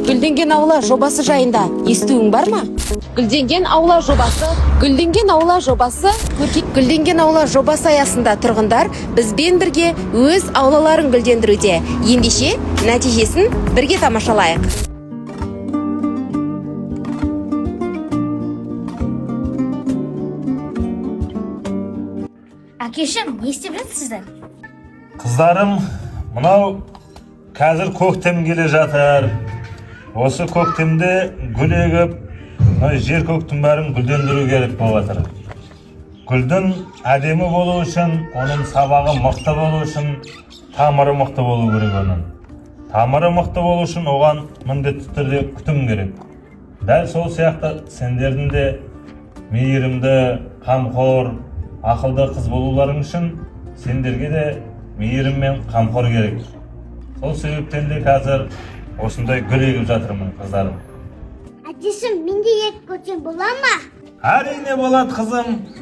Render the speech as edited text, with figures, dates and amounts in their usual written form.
Гүлденген аула жобасы жайында естуің бар ма? Гүлденген аула жобасы аясында тұрғындар бізбен бірге өз аулаларын гүлдендіруде. Ендеше нәтижесін бірге тамашалайық. Әкешім, не істеп жатсыздар? Қыздарым, мынау қазір көктем келе жатыр. Осы көктемде гүл егіп, жер көктің бәрін гүлдендіру керек болып жатыр. Гүлдің әдемі болу үшін, оның сабағы мықты болу үшін, тамыры мықты болу керек оның. Тамыры мықты болу үшін оған міндетті түрде күтім керек. Дәл сол сияқты сендердің де мейірімді, қамқор, ақылды қыз болуларың үшін сендерге де мейірім мен қамқор керек. Сол себептен де қазір осындай гүл егіп жатырмын, қыздарым. Әкешім, мен де егіп көрсем бола ма? Әрине болады, қызым.